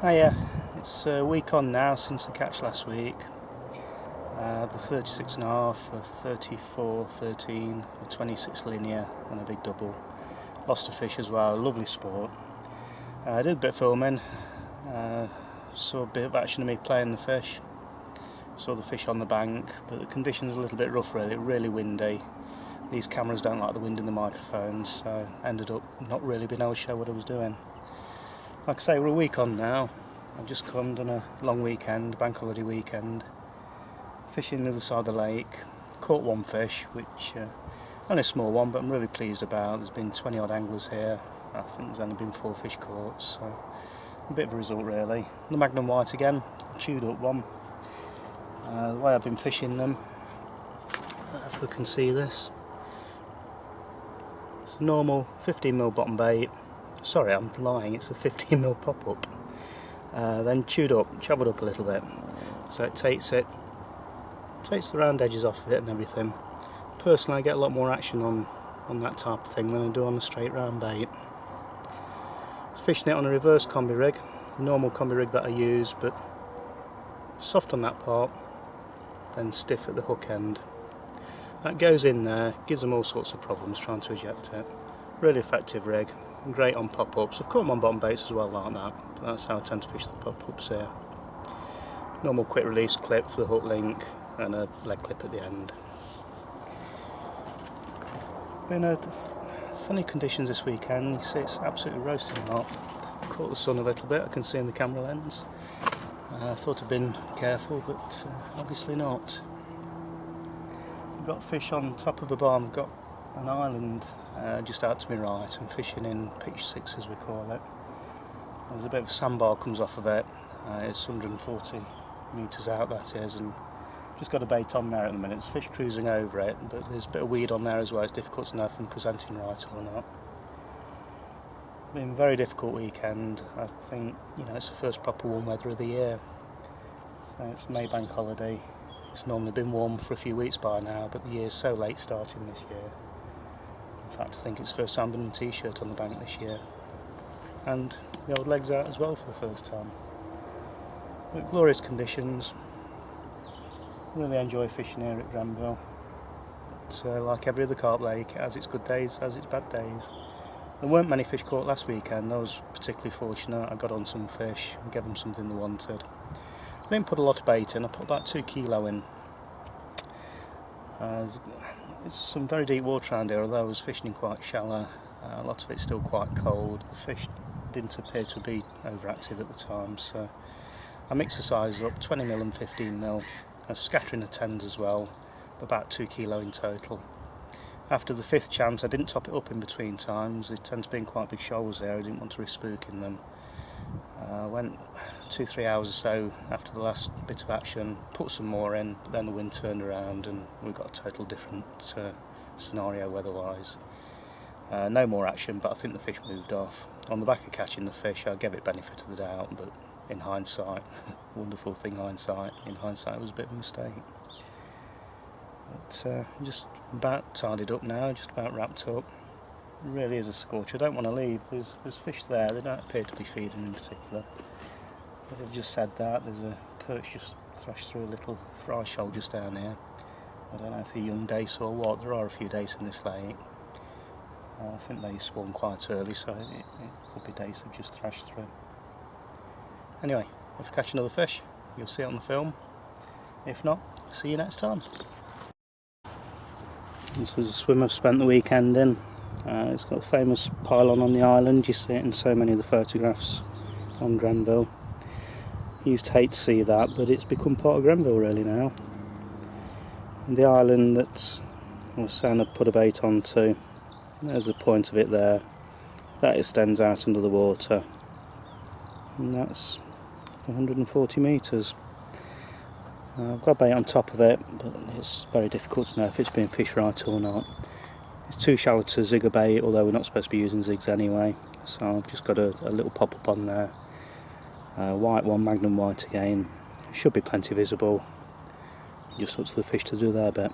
Hiya, it's a week on now since the catch last week. The 36.5, a 34, 13, a 26 linear and a big double. Lost a fish as well, lovely sport. I did a bit of filming, saw a bit of action of me playing the fish. Saw the fish on the bank, but the conditions are a little bit rough really windy. These cameras don't like the wind in the microphones, so I ended up not really being able to show what I was doing. Like I say, we're a week on now. I've just come done a long weekend, bank holiday weekend, fishing the other side of the lake. Caught one fish, which only a small one, but I'm really pleased about. There's been 20 odd anglers here. I think there's only been 4 fish caught, so a bit of a result really. The Magnum White again, chewed up one. The way I've been fishing them, if we can see this, it's a normal 15mm bottom bait. Sorry, I'm lying, it's a 15mm pop-up. Then chewed up, travelled up a little bit. So it takes the round edges off of it and everything. Personally, I get a lot more action on that type of thing than I do on a straight round bait. I was fishing it on a reverse combi rig, normal combi rig that I use, but soft on that part, then stiff at the hook end. That goes in there, gives them all sorts of problems trying to eject it. Really effective rig. Great on pop-ups. I've caught them on bottom baits as well like that, but that's how I tend to fish the pop-ups here. Normal quick release clip for the hook link and a leg clip at the end. Been a funny conditions this weekend. You see it's absolutely roasting hot. Caught the sun a little bit, I can see in the camera lens. I thought I'd been careful, but obviously not. We've got fish on top of a bar. We've got an island just out to my right. I'm fishing in pitch 6 as we call it. There's a bit of a sandbar comes off of it. It's 140 metres out, that is, and just got a bait on there at the minute. There's fish cruising over it, but there's a bit of weed on there as well. It's difficult to know if I'm presenting right or not. Been a very difficult weekend. I think, it's the first proper warm weather of the year. So it's May bank holiday. It's normally been warm for a few weeks by now, but the year's so late starting this year. In fact, I think it's the first time I've been in a t-shirt on the bank this year. And the old legs out as well for the first time. But glorious conditions. Really enjoy fishing here at Granville. But like every other carp lake, it has its good days, has its bad days. There weren't many fish caught last weekend. I was particularly fortunate. I got on some fish and gave them something they wanted. I didn't put a lot of bait in. I put about 2 kilo in. There's some very deep water around here, although I was fishing quite shallow. A lot of it's still quite cold. The fish didn't appear to be overactive at the time, so I mixed the sizes up, 20mm and 15mm. I was scattering the 10s as well, about 2 kilo in total. After the 5th chance, I didn't top it up in between times. They tend to be in quite big shoals there. I didn't want to risk spooking them. I went 2-3 hours or so after the last bit of action, put some more in, but then the wind turned around and we got a total different scenario weather-wise. No more action, but I think the fish moved off. On the back of catching the fish, I gave it benefit of the doubt, but in hindsight, wonderful thing hindsight, in hindsight it was a bit of a mistake. But just about tidied up now, just about wrapped up. It really is a scorch. I don't want to leave. There's fish there. They don't appear to be feeding in particular. As I've just said that, there's a perch just thrashed through a little fry shoal just down here. I don't know if they're young dace or what. There are a few dace in this lake. I think they spawn quite early, so it could be dace they've just thrashed through. Anyway, if I catch another fish, you'll see it on the film. If not, see you next time. This is a swim I've spent the weekend in. It's got a famous pylon on the island. You see it in so many of the photographs on Granville. You used to hate to see that, but it's become part of Granville really now. And the island that I was saying I'd put a bait onto, there's the point of it there. That extends out under the water. And that's 140 metres. I've got a bait on top of it, but it's very difficult to know if it's been fished right or not. It's too shallow to zig a bait, although we're not supposed to be using zigs anyway. So I've just got a little pop-up on there. White one, Magnum White again. Should be plenty visible. Just up to the fish to do their bit.